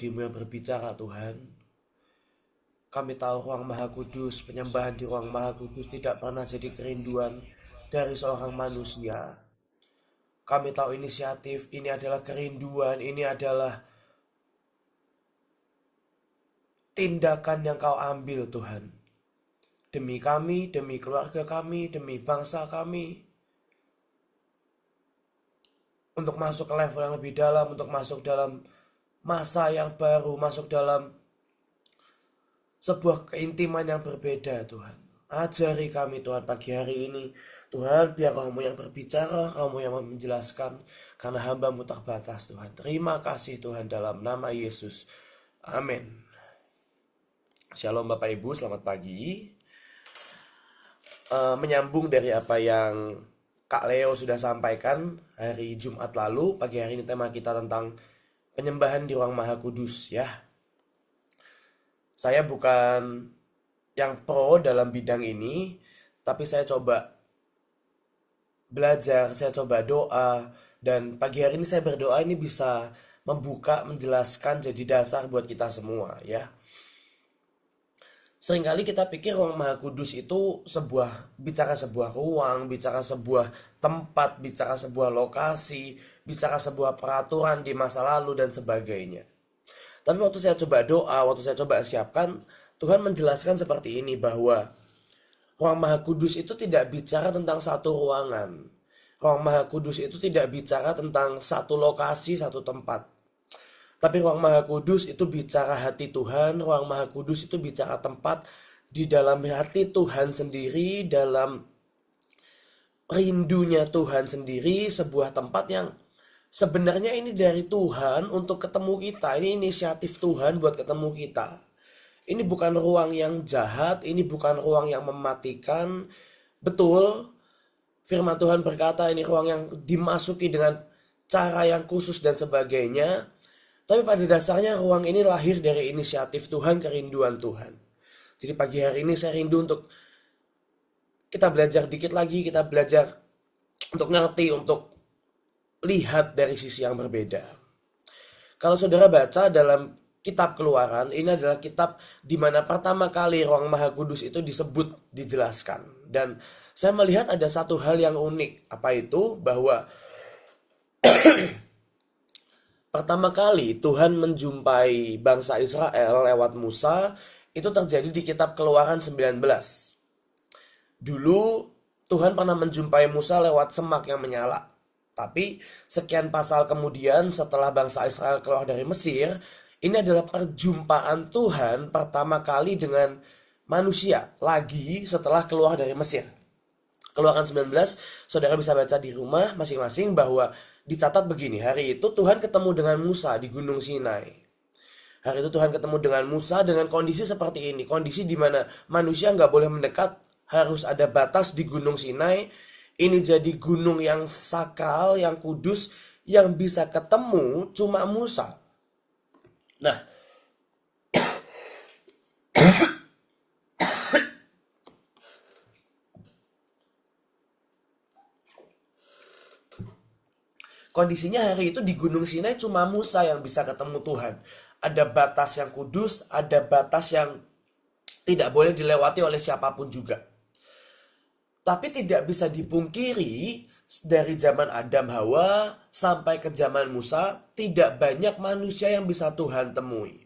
Dirimu yang berbicara Tuhan. Kami tahu ruang Maha Kudus, penyembahan di ruang Maha Kudus tidak pernah jadi kerinduan dari seorang manusia. Kami tahu inisiatif ini adalah kerinduan, ini adalah tindakan yang kau ambil Tuhan. Demi kami, demi keluarga kami, demi bangsa kami. Untuk masuk ke level yang lebih dalam, untuk masuk dalam masa yang baru, masuk dalam sebuah keintiman yang berbeda Tuhan. Ajari kami Tuhan pagi hari ini. Tuhan, biar kamu yang berbicara, kamu yang menjelaskan, karena hamba-Mu terbatas Tuhan. Terima kasih Tuhan dalam nama Yesus. Amin. Shalom Bapak Ibu, selamat pagi. Menyambung dari apa yang Kak Leo sudah sampaikan hari Jumat lalu, pagi hari ini tema kita tentang penyembahan di ruang Maha Kudus ya. Saya bukan yang pro dalam bidang ini, tapi saya coba belajar, saya coba doa, dan pagi hari ini saya berdoa ini bisa membuka, menjelaskan jadi dasar buat kita semua ya. Seringkali kita pikir ruang Maha Kudus itu bicara sebuah ruang, bicara sebuah tempat, bicara sebuah lokasi, bicara sebuah peraturan di masa lalu dan sebagainya. Tapi waktu saya coba doa, waktu saya coba siapkan, Tuhan menjelaskan seperti ini bahwa ruang Maha Kudus itu tidak bicara tentang satu ruangan. Ruang Maha Kudus itu tidak bicara tentang satu lokasi, satu tempat. Tapi ruang Maha Kudus itu bicara hati Tuhan, ruang Maha Kudus itu bicara tempat di dalam hati Tuhan sendiri, dalam rindunya Tuhan sendiri, sebuah tempat yang sebenarnya ini dari Tuhan untuk ketemu kita. Ini inisiatif Tuhan buat ketemu kita. Ini bukan ruang yang jahat, ini bukan ruang yang mematikan. Betul, firman Tuhan berkata ini ruang yang dimasuki dengan cara yang khusus dan sebagainya. Tapi pada dasarnya ruang ini lahir dari inisiatif Tuhan, kerinduan Tuhan. Jadi pagi hari ini saya rindu untuk kita belajar dikit lagi, kita belajar untuk ngerti, untuk lihat dari sisi yang berbeda. Kalau saudara baca dalam kitab Keluaran, ini adalah kitab di mana pertama kali ruang Maha Kudus itu disebut, dijelaskan. Dan saya melihat ada satu hal yang unik. Apa itu? Bahwa pertama kali Tuhan menjumpai bangsa Israel lewat Musa, itu terjadi di kitab Keluaran 19. Dulu Tuhan pernah menjumpai Musa lewat semak yang menyala. Tapi sekian pasal kemudian setelah bangsa Israel keluar dari Mesir, ini adalah perjumpaan Tuhan pertama kali dengan manusia lagi setelah keluar dari Mesir. Keluaran 19, saudara bisa baca di rumah masing-masing bahwa dicatat begini, hari itu Tuhan ketemu dengan Musa di Gunung Sinai. Hari itu Tuhan ketemu dengan Musa dengan kondisi seperti ini, kondisi di mana manusia nggak boleh mendekat, harus ada batas di Gunung Sinai. Ini jadi gunung yang sakral, yang kudus, yang bisa ketemu cuma Musa. Nah, kondisinya hari itu di Gunung Sinai cuma Musa yang bisa ketemu Tuhan. Ada batas yang kudus, ada batas yang tidak boleh dilewati oleh siapapun juga. Tapi tidak bisa dipungkiri dari zaman Adam Hawa sampai ke zaman Musa, tidak banyak manusia yang bisa Tuhan temui.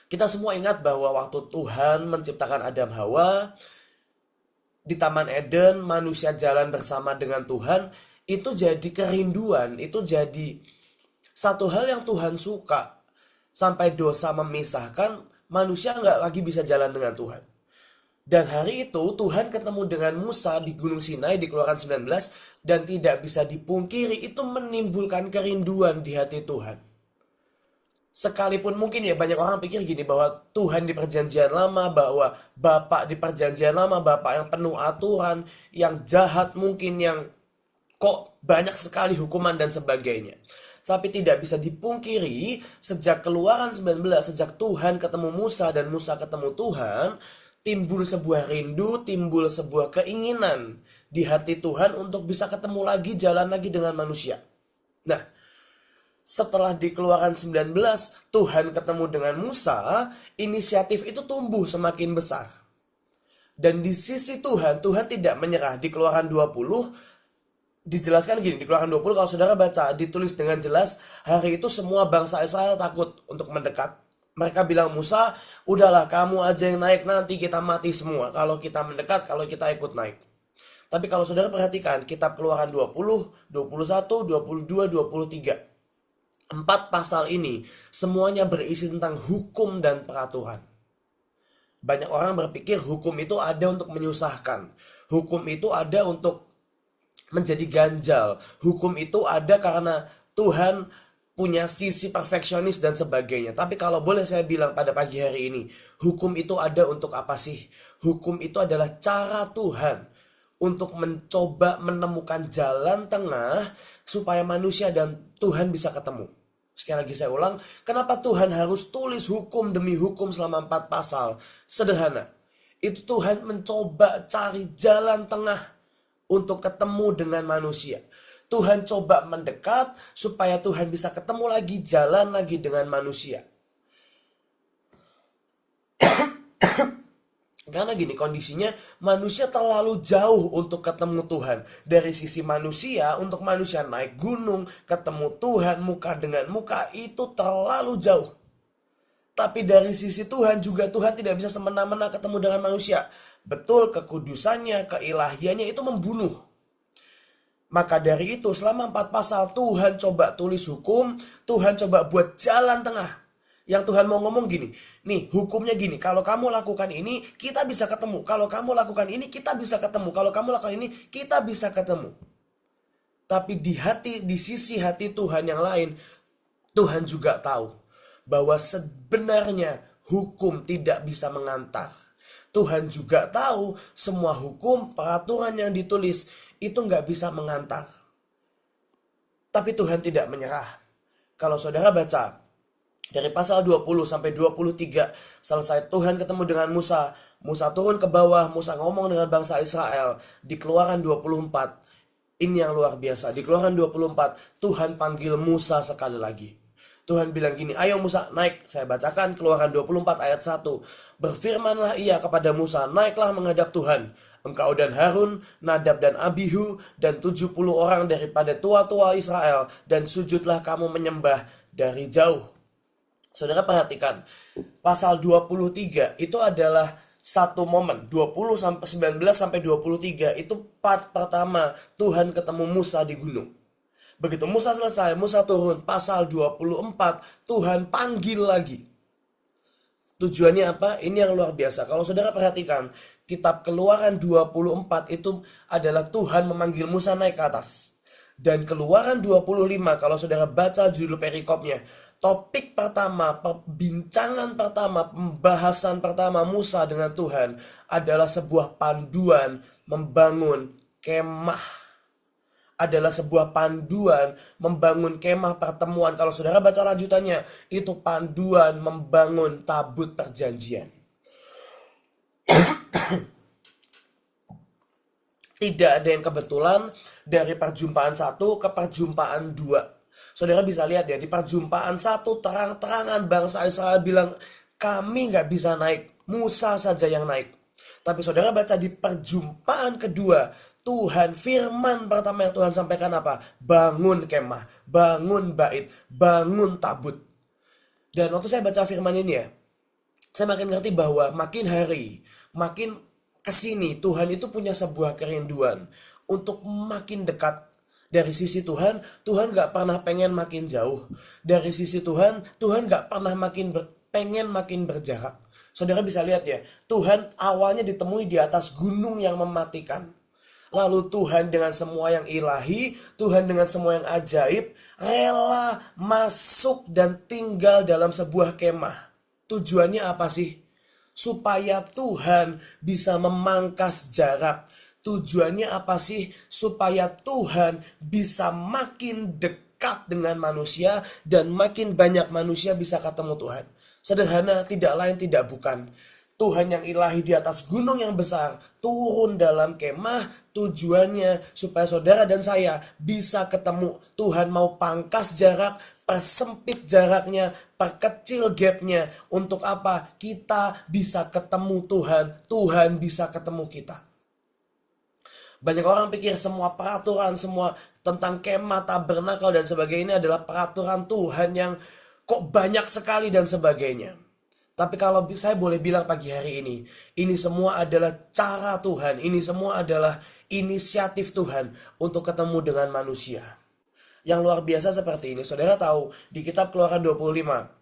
Kita semua ingat bahwa waktu Tuhan menciptakan Adam Hawa, di Taman Eden manusia jalan bersama dengan Tuhan, itu jadi kerinduan, itu jadi satu hal yang Tuhan suka. Sampai dosa memisahkan, manusia nggak lagi bisa jalan dengan Tuhan. Dan hari itu Tuhan ketemu dengan Musa di Gunung Sinai di Keluaran 19, dan tidak bisa dipungkiri itu menimbulkan kerinduan di hati Tuhan. Sekalipun mungkin ya banyak orang pikir gini bahwa Tuhan di perjanjian lama, bahwa Bapak di perjanjian lama, Bapak yang penuh aturan, yang jahat mungkin, yang kok banyak sekali hukuman dan sebagainya. Tapi tidak bisa dipungkiri sejak Keluaran 19, sejak Tuhan ketemu Musa dan Musa ketemu Tuhan, timbul sebuah rindu, timbul sebuah keinginan di hati Tuhan untuk bisa ketemu lagi, jalan lagi dengan manusia. Nah, Setelah di Keluaran 19 Tuhan ketemu dengan Musa, inisiatif itu tumbuh semakin besar. Dan di sisi Tuhan, Tuhan tidak menyerah. Di Keluaran 20 dijelaskan gini, di Keluaran 20 kalau saudara baca, ditulis dengan jelas, hari itu semua bangsa Israel takut untuk mendekat. Mereka bilang, Musa, udahlah kamu aja yang naik, nanti kita mati semua kalau kita mendekat, kalau kita ikut naik. Tapi kalau saudara perhatikan, kitab Keluaran 20, 21, 22, 23. 4 pasal ini semuanya berisi tentang hukum dan peraturan. Banyak orang berpikir hukum itu ada untuk menyusahkan. Hukum itu ada untuk menjadi ganjal. Hukum itu ada karena Tuhan punya sisi perfeksionis dan sebagainya. Tapi kalau boleh saya bilang pada pagi hari ini, hukum itu ada untuk apa sih? Hukum itu adalah cara Tuhan untuk mencoba menemukan jalan tengah supaya manusia dan Tuhan bisa ketemu. Sekali lagi saya ulang, kenapa Tuhan harus tulis hukum demi hukum selama 4 pasal? Sederhana, itu Tuhan mencoba cari jalan tengah untuk ketemu dengan manusia. Tuhan coba mendekat supaya Tuhan bisa ketemu lagi, jalan lagi dengan manusia. Karena gini kondisinya, manusia terlalu jauh untuk ketemu Tuhan. Dari sisi manusia, untuk manusia naik gunung, ketemu Tuhan muka dengan muka, itu terlalu jauh. Tapi dari sisi Tuhan juga, Tuhan tidak bisa semena-mena ketemu dengan manusia. Betul, kekudusannya, keilahiannya itu membunuh. Maka dari itu selama 4 pasal Tuhan coba tulis hukum, Tuhan coba buat jalan tengah. Yang Tuhan mau ngomong gini, nih hukumnya gini, kalau kamu lakukan ini, kita bisa ketemu. Kalau kamu lakukan ini, kita bisa ketemu. Kalau kamu lakukan ini, kita bisa ketemu. Tapi di sisi hati Tuhan yang lain, Tuhan juga tahu bahwa sebenarnya hukum tidak bisa mengantar. Tuhan juga tahu semua hukum, peraturan yang ditulis itu nggak bisa mengantar. Tapi Tuhan tidak menyerah. Kalau saudara baca dari pasal 20 sampai 23, selesai Tuhan ketemu dengan Musa. Musa turun ke bawah, Musa ngomong dengan bangsa Israel. Di Keluaran 24, ini yang luar biasa. Di Keluaran 24, Tuhan panggil Musa sekali lagi. Tuhan bilang gini, ayo Musa naik. Saya bacakan Keluaran 24 ayat 1. Berfirmanlah ia kepada Musa, naiklah menghadap Tuhan. Engkau dan Harun, Nadab dan Abihu, dan 70 orang daripada tua-tua Israel. Dan sujudlah kamu menyembah dari jauh. Saudara perhatikan, pasal 23 itu adalah satu momen, 20 sampai 19 sampai 23 itu part pertama Tuhan ketemu Musa di gunung. Begitu Musa selesai, Musa turun, pasal 24 Tuhan panggil lagi. Tujuannya apa? Ini yang luar biasa. Kalau saudara perhatikan, kitab Keluaran 24 itu adalah Tuhan memanggil Musa naik ke atas. Dan Keluaran 25, kalau saudara baca judul perikopnya, topik pertama, perbincangan pertama, pembahasan pertama Musa dengan Tuhan adalah sebuah panduan membangun kemah. Adalah sebuah panduan membangun kemah pertemuan. Kalau saudara baca lanjutannya, itu panduan membangun tabut perjanjian. Tidak ada yang kebetulan dari perjumpaan 1 ke perjumpaan 2. Saudara bisa lihat ya, di perjumpaan 1 terang-terangan bangsa Israel bilang, kami nggak bisa naik, Musa saja yang naik. Tapi saudara baca di perjumpaan kedua, Tuhan firman pertama yang Tuhan sampaikan apa? Bangun kemah, bangun bait, bangun tabut. Dan waktu saya baca firman ini ya, saya makin ngerti bahwa makin hari, makin kesini Tuhan itu punya sebuah kerinduan untuk makin dekat. Dari sisi Tuhan, Tuhan gak pernah pengen makin jauh. Dari sisi Tuhan, Tuhan gak pernah pengen makin berjarak. Saudara bisa lihat ya, Tuhan awalnya ditemui di atas gunung yang mematikan. Lalu Tuhan dengan semua yang ilahi, Tuhan dengan semua yang ajaib, rela masuk dan tinggal dalam sebuah kemah. Tujuannya apa sih? Supaya Tuhan bisa memangkas jarak. Tujuannya apa sih? Supaya Tuhan bisa makin dekat dengan manusia dan makin banyak manusia bisa ketemu Tuhan. Sederhana, tidak lain tidak bukan. Tuhan yang ilahi di atas gunung yang besar turun dalam kemah, tujuannya supaya saudara dan saya bisa ketemu. Tuhan mau pangkas jarak, persempit jaraknya, perkecil gapnya. Untuk apa? Kita bisa ketemu Tuhan, Tuhan bisa ketemu kita. Banyak orang pikir semua peraturan, semua tentang kemah, tabernakel dan sebagainya adalah peraturan Tuhan yang kok banyak sekali dan sebagainya. Tapi kalau saya boleh bilang pagi hari ini semua adalah cara Tuhan, ini semua adalah inisiatif Tuhan untuk ketemu dengan manusia. Yang luar biasa seperti ini, saudara tahu di kitab Keluaran 25,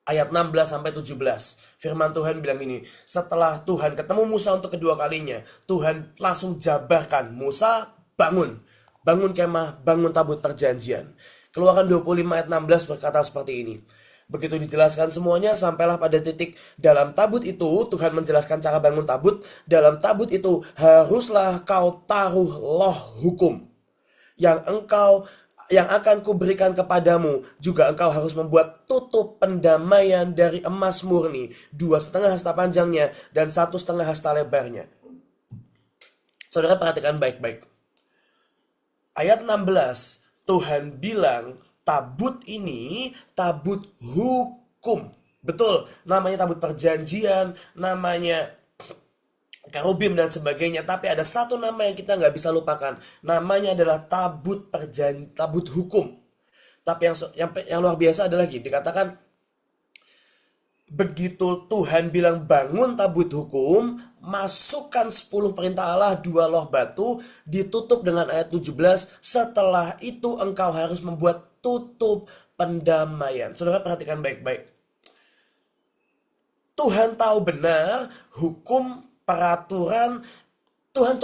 ayat 16 sampai 17. Firman Tuhan bilang ini, setelah Tuhan ketemu Musa untuk kedua kalinya, Tuhan langsung jabarkan, Musa bangun, bangun kemah, bangun tabut perjanjian. Keluaran 25 ayat 16 berkata seperti ini. Begitu dijelaskan semuanya, sampailah pada titik dalam tabut itu, Tuhan menjelaskan cara bangun tabut. Dalam tabut itu haruslah kau taruh loh hukum yang akan kuberikan kepadamu. Juga engkau harus membuat tutup pendamaian dari emas murni, 2,5 hasta panjangnya dan 1,5 hasta lebarnya. Saudara perhatikan baik-baik. Ayat 16, Tuhan bilang tabut ini tabut hukum. Betul, namanya tabut perjanjian, namanya kerubim dan sebagainya. Tapi ada satu nama yang kita nggak bisa lupakan. Namanya adalah tabut hukum. Tapi yang luar biasa adalah lagi dikatakan, begitu Tuhan bilang bangun tabut hukum, masukkan 10 perintah Allah, 2 loh batu, ditutup dengan ayat 17, setelah itu engkau harus membuat tutup pendamaian. Saudara perhatikan baik-baik. Tuhan tahu benar hukum, peraturan, Tuhan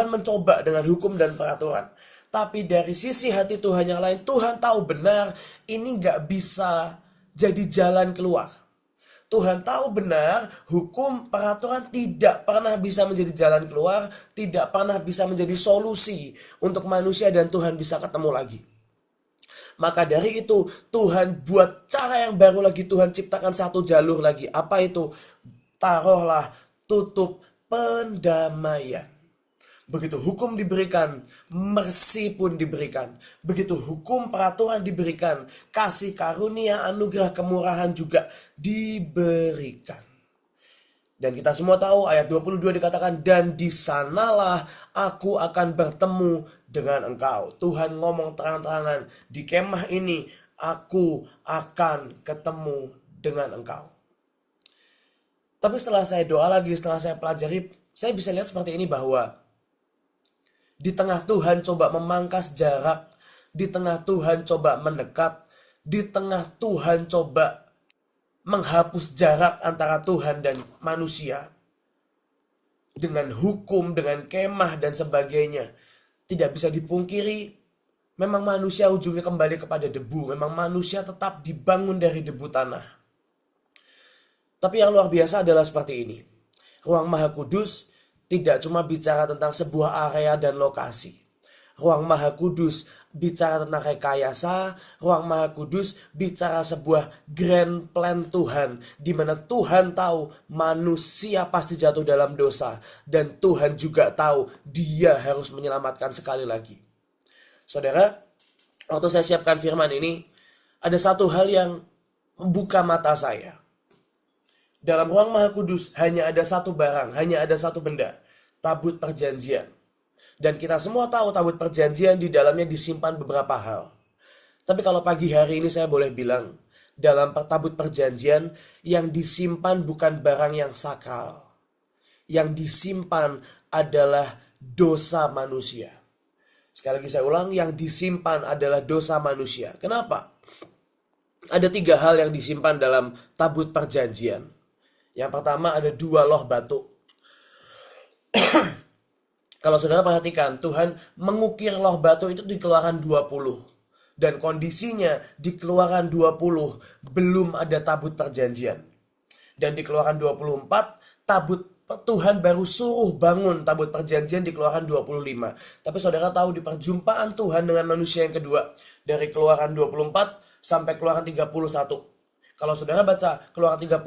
mencoba dengan hukum dan peraturan. Tapi dari sisi hati Tuhan yang lain, Tuhan tahu benar ini gak bisa jadi jalan keluar. Tuhan tahu benar hukum, peraturan tidak pernah bisa menjadi jalan keluar, tidak pernah bisa menjadi solusi untuk manusia dan Tuhan bisa ketemu lagi. Maka dari itu Tuhan buat cara yang baru lagi, Tuhan ciptakan satu jalur lagi. Apa itu? Taruhlah tutup pendamaian. Begitu hukum diberikan, mercy pun diberikan. Begitu hukum, peraturan diberikan, kasih karunia, anugerah, kemurahan juga diberikan. Dan kita semua tahu ayat 22 dikatakan, dan di sanalah aku akan bertemu dengan engkau. Tuhan ngomong terang-terangan, di kemah ini aku akan ketemu dengan engkau. Tapi setelah saya doa lagi, setelah saya pelajari, saya bisa lihat seperti ini bahwa di tengah Tuhan coba memangkas jarak, di tengah Tuhan coba mendekat, di tengah Tuhan coba menghapus jarak antara Tuhan dan manusia dengan hukum, dengan kemah dan sebagainya. Tidak bisa dipungkiri, memang manusia ujungnya kembali kepada debu. Memang manusia tetap dibangun dari debu tanah. Tapi yang luar biasa adalah seperti ini. Ruang Maha Kudus tidak cuma bicara tentang sebuah area dan lokasi. Ruang Maha Kudus bicara tentang rekayasa. Ruang Maha Kudus bicara sebuah grand plan Tuhan, di mana Tuhan tahu manusia pasti jatuh dalam dosa, dan Tuhan juga tahu dia harus menyelamatkan sekali lagi. Saudara, waktu saya siapkan firman ini, ada satu hal yang membuka mata saya. Dalam Ruang Maha Kudus hanya ada satu barang, hanya ada satu benda, tabut perjanjian. Dan kita semua tahu tabut perjanjian di dalamnya disimpan beberapa hal. Tapi kalau pagi hari ini saya boleh bilang, dalam tabut perjanjian yang disimpan bukan barang yang sakral. Yang disimpan adalah dosa manusia. Sekali lagi saya ulang, yang disimpan adalah dosa manusia. Kenapa? Ada 3 hal yang disimpan dalam tabut perjanjian. Yang pertama ada 2 loh batu. Kalau saudara perhatikan, Tuhan mengukir loh batu itu di Keluaran 20. Dan kondisinya di Keluaran 20 belum ada tabut perjanjian. Dan di Keluaran 24, Tuhan baru suruh bangun tabut perjanjian di Keluaran 25. Tapi saudara tahu di perjumpaan Tuhan dengan manusia yang kedua, dari Keluaran 24 sampai Keluaran 31. Kalau saudara baca Keluaran 31,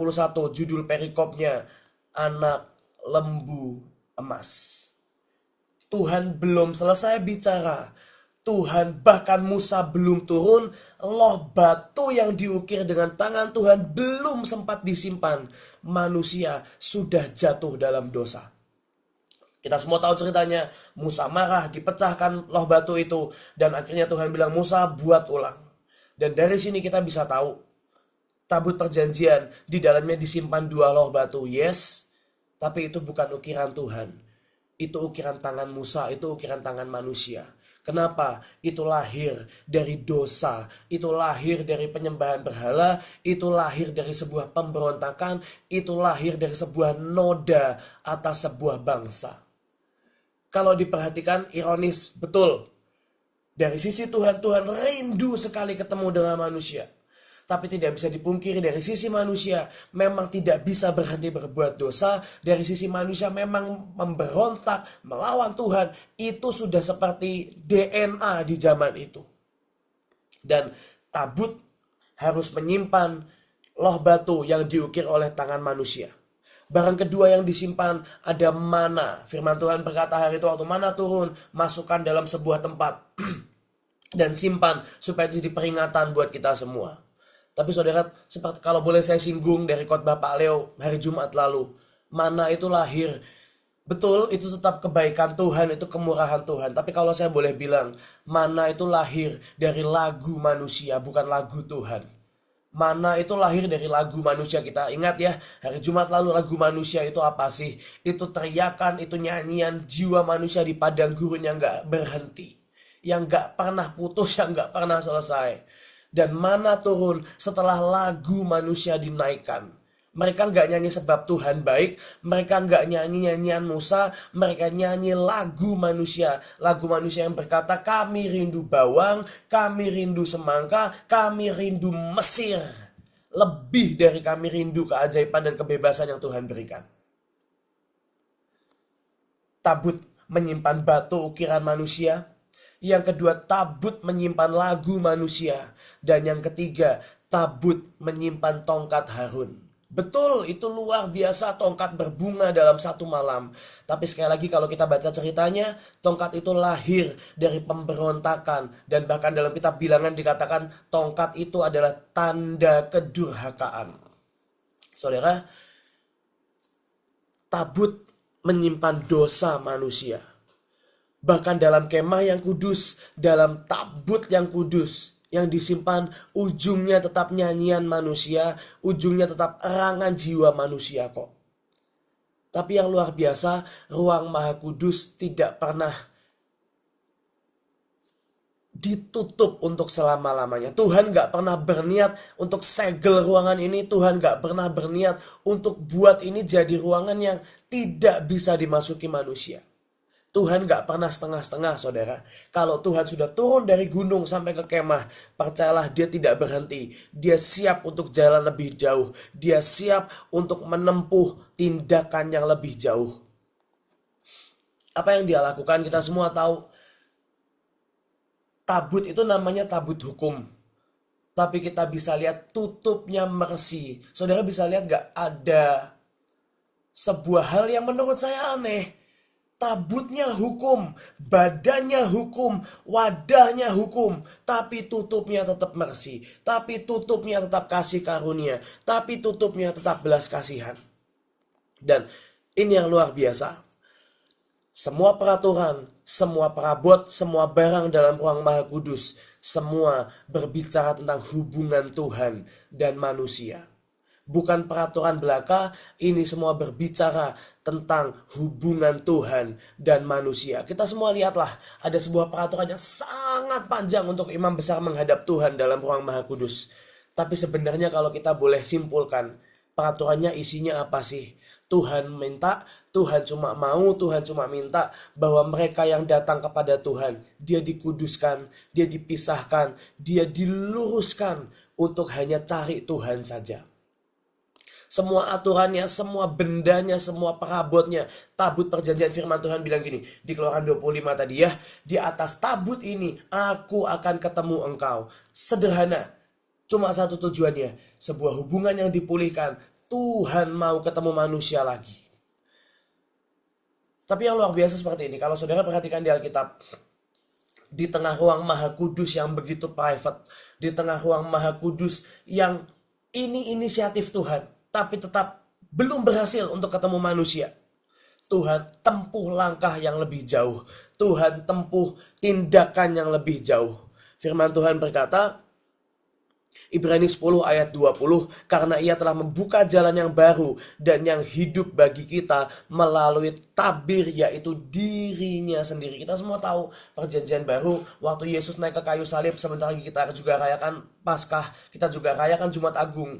judul perikopnya anak lembu emas. Tuhan belum selesai bicara. Tuhan bahkan Musa belum turun, loh batu yang diukir dengan tangan Tuhan belum sempat disimpan. Manusia sudah jatuh dalam dosa. Kita semua tahu ceritanya, Musa marah, dipecahkan loh batu itu, dan akhirnya Tuhan bilang, Musa buat ulang. Dan dari sini kita bisa tahu, tabut perjanjian, di dalamnya disimpan 2 loh batu, yes, tapi itu bukan ukiran Tuhan. Itu ukiran tangan Musa, itu ukiran tangan manusia. Kenapa? Itu lahir dari dosa, itu lahir dari penyembahan berhala, itu lahir dari sebuah pemberontakan, itu lahir dari sebuah noda atas sebuah bangsa. Kalau diperhatikan ironis, betul. Dari sisi Tuhan, Tuhan rindu sekali ketemu dengan manusia. Tapi tidak bisa dipungkiri dari sisi manusia memang tidak bisa berhenti berbuat dosa. Dari sisi manusia memang memberontak, melawan Tuhan. Itu sudah seperti DNA di zaman itu. Dan tabut harus menyimpan loh batu yang diukir oleh tangan manusia. Barang kedua yang disimpan ada mana. Firman Tuhan berkata hari itu waktu mana turun, masukkan dalam sebuah tempat dan simpan supaya itu jadi peringatan buat kita semua. Tapi saudara, seperti kalau boleh saya singgung dari khotbah Pak Leo hari Jumat lalu, mana itu lahir. Betul, itu tetap kebaikan Tuhan, itu kemurahan Tuhan. Tapi kalau saya boleh bilang, mana itu lahir dari lagu manusia, bukan lagu Tuhan. Mana itu lahir dari lagu manusia. Kita ingat ya, hari Jumat lalu lagu manusia itu apa sih? Itu teriakan, itu nyanyian jiwa manusia di padang gurun yang gak berhenti, yang gak pernah putus, yang gak pernah selesai. Dan mana turun setelah lagu manusia dinaikkan. Mereka gak nyanyi sebab Tuhan baik, mereka gak nyanyi nyanyian Musa, mereka nyanyi lagu manusia. Lagu manusia yang berkata, kami rindu bawang, kami rindu semangka, kami rindu Mesir. Lebih dari kami rindu keajaiban dan kebebasan yang Tuhan berikan. Tabut menyimpan batu ukiran manusia. Yang kedua, tabut menyimpan lagu manusia. Dan yang ketiga, tabut menyimpan tongkat Harun. Betul, itu luar biasa tongkat berbunga dalam satu malam. Tapi sekali lagi kalau kita baca ceritanya, tongkat itu lahir dari pemberontakan. Dan bahkan dalam kitab Bilangan dikatakan tongkat itu adalah tanda kedurhakaan. Saudara, tabut menyimpan dosa manusia. Bahkan dalam kemah yang kudus, dalam tabut yang kudus, yang disimpan ujungnya tetap nyanyian manusia, ujungnya tetap erangan jiwa manusia kok. Tapi yang luar biasa, ruang maha kudus tidak pernah ditutup untuk selama-lamanya. Tuhan gak pernah berniat untuk segel ruangan ini. Tuhan gak pernah berniat untuk buat ini jadi ruangan yang tidak bisa dimasuki manusia. Tuhan gak pernah setengah-setengah, saudara. Kalau Tuhan sudah turun dari gunung sampai ke kemah, percayalah dia tidak berhenti. Dia siap untuk jalan lebih jauh. Dia siap untuk menempuh tindakan yang lebih jauh. Apa yang dia lakukan kita semua tahu. Tabut itu namanya tabut hukum. Tapi kita bisa lihat tutupnya mercy. Saudara bisa lihat gak ada sebuah hal yang menurut saya aneh. Tabutnya hukum, badannya hukum, wadahnya hukum, tapi tutupnya tetap mercy, tapi tutupnya tetap kasih karunia, tapi tutupnya tetap belas kasihan. Dan ini yang luar biasa. Semua peraturan, semua perabot, semua barang dalam ruang maha kudus, semua berbicara tentang hubungan Tuhan dan manusia. Bukan peraturan belaka, ini semua berbicara tentang hubungan Tuhan dan manusia. Kita semua lihatlah, ada sebuah peraturan yang sangat panjang untuk imam besar menghadap Tuhan dalam ruang maha kudus. Tapi sebenarnya kalau kita boleh simpulkan, peraturannya isinya apa sih? Tuhan minta, Tuhan cuma mau, Tuhan cuma minta bahwa mereka yang datang kepada Tuhan, dia dikuduskan, dia dipisahkan, dia diluruskan untuk hanya cari Tuhan saja. Semua aturannya, semua bendanya, semua perabotnya. Tabut perjanjian firman Tuhan bilang gini. Di Keluaran 25 tadi ya. Di atas tabut ini aku akan ketemu engkau. Sederhana. Cuma satu tujuannya, sebuah hubungan yang dipulihkan. Tuhan mau ketemu manusia lagi. Tapi yang luar biasa seperti ini, kalau saudara perhatikan di Alkitab, di tengah ruang maha kudus yang begitu private, di tengah ruang maha kudus yang ini inisiatif Tuhan, tapi tetap belum berhasil untuk ketemu manusia. Tuhan tempuh langkah yang lebih jauh. Tuhan tempuh tindakan yang lebih jauh. Firman Tuhan berkata, Ibrani 10 ayat 20, karena ia telah membuka jalan yang baru dan yang hidup bagi kita melalui tabir, yaitu dirinya sendiri. Kita semua tahu perjanjian baru, waktu Yesus naik ke kayu salib, sebentar lagi kita juga rayakan Paskah, kita juga rayakan Jumat Agung.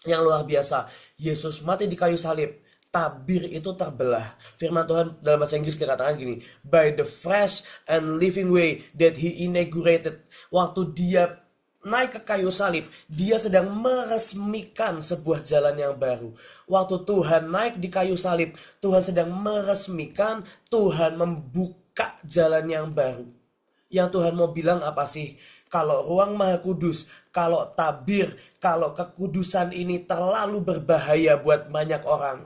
Yang luar biasa, Yesus mati di kayu salib, tabir itu terbelah. Firman Tuhan dalam bahasa Inggris dikatakan gini, by the fresh and living way that he inaugurated. Waktu dia naik ke kayu salib, dia sedang meresmikan sebuah jalan yang baru. Waktu Tuhan naik di kayu salib, Tuhan sedang meresmikan, Tuhan membuka jalan yang baru. Yang Tuhan mau bilang apa sih? Kalau ruang maha kudus, kalau tabir, kalau kekudusan ini terlalu berbahaya buat banyak orang,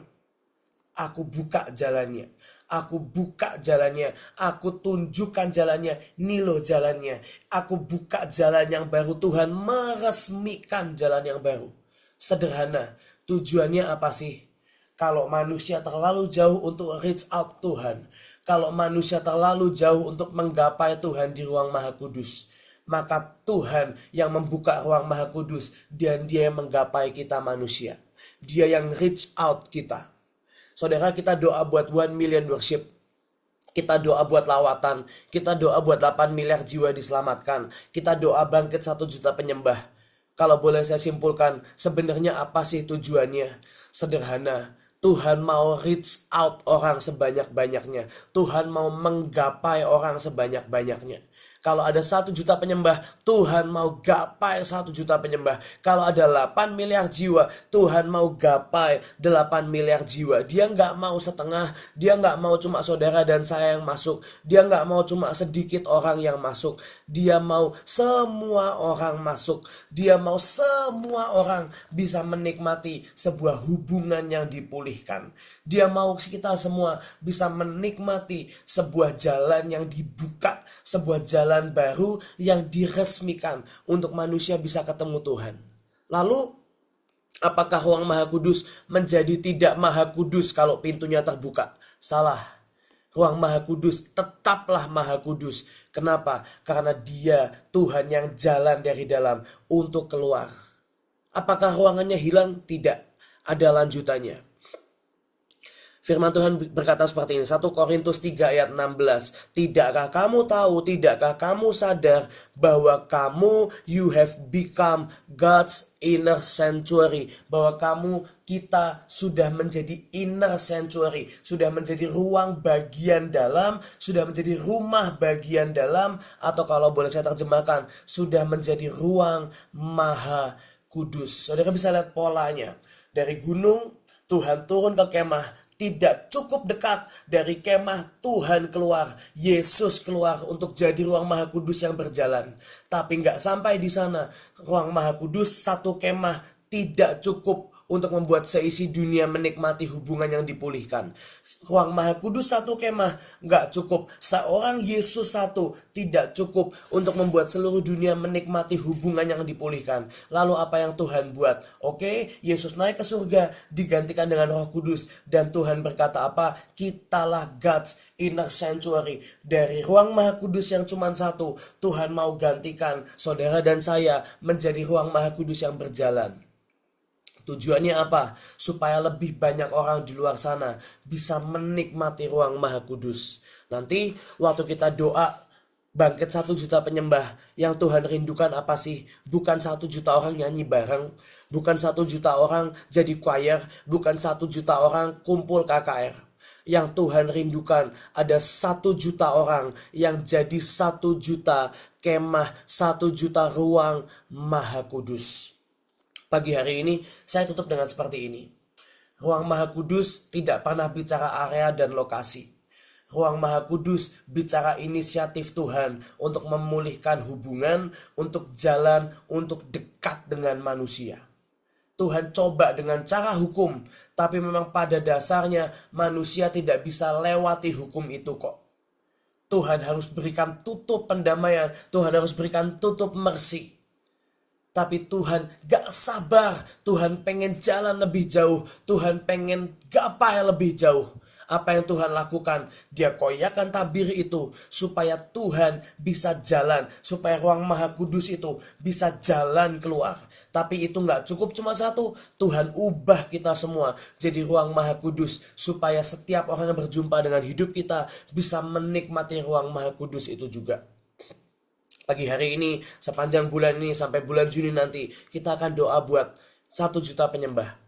aku buka jalannya. Aku buka jalannya, aku tunjukkan jalannya, ini loh jalannya. Aku buka jalan yang baru, Tuhan meresmikan jalan yang baru. Sederhana, tujuannya apa sih? Kalau manusia terlalu jauh untuk reach out Tuhan, kalau manusia terlalu jauh untuk menggapai Tuhan di ruang maha kudus, maka Tuhan yang membuka ruang maha kudus dan dia yang menggapai kita manusia. Dia yang reach out kita. Saudara, kita doa buat 1 million worship. Kita doa buat lawatan. Kita doa buat 8 miliar jiwa diselamatkan. Kita doa bangkit 1 juta penyembah. Kalau boleh saya simpulkan, sebenarnya apa sih tujuannya? Sederhana. Tuhan mau reach out orang sebanyak-banyaknya. Tuhan mau menggapai orang sebanyak-banyaknya. Kalau ada 1 juta penyembah, Tuhan mau gapai 1 juta penyembah. Kalau ada 8 miliar jiwa, Tuhan mau gapai 8 miliar jiwa. Dia nggak mau setengah, dia nggak mau cuma saudara dan saya yang masuk. Dia nggak mau cuma sedikit orang yang masuk. Dia mau semua orang masuk. Dia mau semua orang bisa menikmati sebuah hubungan yang dipulihkan. Dia mau kita semua bisa menikmati sebuah jalan yang dibuka, sebuah jalan baru yang diresmikan untuk manusia bisa ketemu Tuhan. Lalu, apakah ruang maha kudus menjadi tidak maha kudus kalau pintunya terbuka? Salah. Ruang maha kudus tetaplah maha kudus. Kenapa? Karena dia Tuhan yang jalan dari dalam untuk keluar. Apakah ruangannya hilang? Tidak. Ada lanjutannya. Firman Tuhan berkata seperti ini, 1 Korintus 3 ayat 16. Tidakkah kamu tahu, tidakkah kamu sadar bahwa kamu, you have become God's inner sanctuary. Bahwa kita sudah menjadi inner sanctuary. Sudah menjadi ruang bagian dalam, sudah menjadi rumah bagian dalam. Atau kalau boleh saya terjemahkan, sudah menjadi ruang maha kudus. Saudara bisa lihat polanya. Dari gunung, Tuhan turun ke kemah. Tidak cukup dekat dari kemah Tuhan keluar, Yesus keluar untuk jadi ruang maha kudus yang berjalan. Tapi nggak sampai di sana, ruang maha kudus satu kemah tidak cukup untuk membuat seisi dunia menikmati hubungan yang dipulihkan. Ruang maha kudus satu kemah nggak cukup. Seorang Yesus satu tidak cukup untuk membuat seluruh dunia menikmati hubungan yang dipulihkan. Lalu apa yang Tuhan buat? Oke, Yesus naik ke surga digantikan dengan Roh Kudus. Dan Tuhan berkata apa? Kitalah God's inner sanctuary. Dari ruang maha kudus yang cuma satu, Tuhan mau gantikan saudara dan saya menjadi ruang maha kudus yang berjalan. Tujuannya apa? Supaya lebih banyak orang di luar sana bisa menikmati ruang maha kudus. Nanti waktu kita doa bangkit 1 juta penyembah, yang Tuhan rindukan apa sih? Bukan 1 juta orang nyanyi bareng, bukan 1 juta orang jadi choir, bukan 1 juta orang kumpul KKR. Yang Tuhan rindukan ada 1 juta orang yang jadi 1 juta kemah, 1 juta ruang maha kudus. Pagi hari ini saya tutup dengan seperti ini. Ruang maha kudus tidak pernah bicara area dan lokasi. Ruang Maha Kudus bicara inisiatif Tuhan untuk memulihkan hubungan, untuk jalan, untuk dekat dengan manusia. Tuhan coba dengan cara hukum, tapi memang pada dasarnya manusia tidak bisa lewati hukum itu kok. Tuhan harus berikan tutup pendamaian, Tuhan harus berikan tutup mercy. Tapi Tuhan gak sabar, Tuhan pengen jalan lebih jauh, Tuhan pengen gapai lebih jauh. Apa yang Tuhan lakukan? Dia koyakkan tabir itu supaya Tuhan bisa jalan, supaya ruang Maha Kudus itu bisa jalan keluar. Tapi itu gak cukup cuma satu, Tuhan ubah kita semua jadi ruang Maha Kudus supaya setiap orang yang berjumpa dengan hidup kita bisa menikmati ruang Maha Kudus itu juga. Pagi hari ini, sepanjang bulan ini sampai bulan Juni nanti, kita akan doa buat 1 juta penyembah.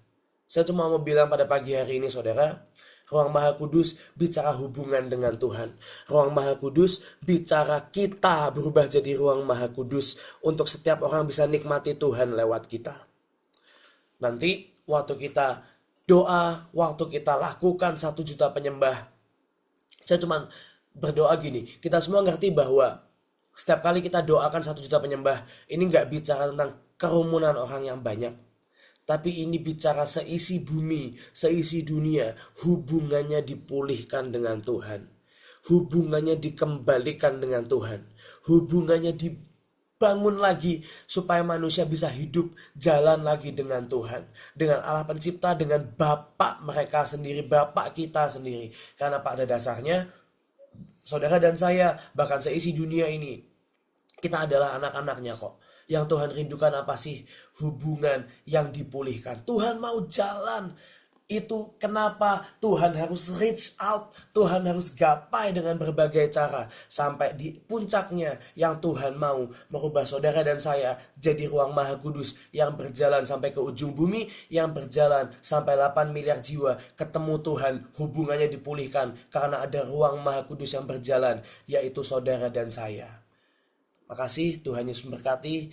Saya cuma mau bilang pada pagi hari ini saudara, Ruang Maha Kudus bicara hubungan dengan Tuhan. Ruang Maha Kudus bicara kita berubah jadi Ruang Maha Kudus untuk setiap orang bisa nikmati Tuhan lewat kita. Nanti waktu kita doa, waktu kita lakukan 1 juta penyembah, saya cuma berdoa gini, kita semua ngerti bahwa setiap kali kita doakan 1 juta penyembah, ini gak bicara tentang kerumunan orang yang banyak. Tapi ini bicara seisi bumi, seisi dunia, hubungannya dipulihkan dengan Tuhan. Hubungannya dikembalikan dengan Tuhan. Hubungannya dibangun lagi supaya manusia bisa hidup jalan lagi dengan Tuhan. Dengan Allah pencipta, dengan Bapa mereka sendiri, Bapa kita sendiri. Karena pada dasarnya, saudara dan saya, bahkan seisi dunia ini, kita adalah anak-anaknya kok. Yang Tuhan rindukan apa sih? Hubungan yang dipulihkan. Tuhan mau jalan. Itu kenapa Tuhan harus reach out. Tuhan harus gapai dengan berbagai cara. Sampai di puncaknya yang Tuhan mau merubah saudara dan saya jadi ruang Maha Kudus yang berjalan sampai ke ujung bumi, yang berjalan sampai 8 miliar jiwa ketemu Tuhan, hubungannya dipulihkan karena ada ruang Maha Kudus yang berjalan, yaitu saudara dan saya. Makasih, Tuhan Yesus memberkati.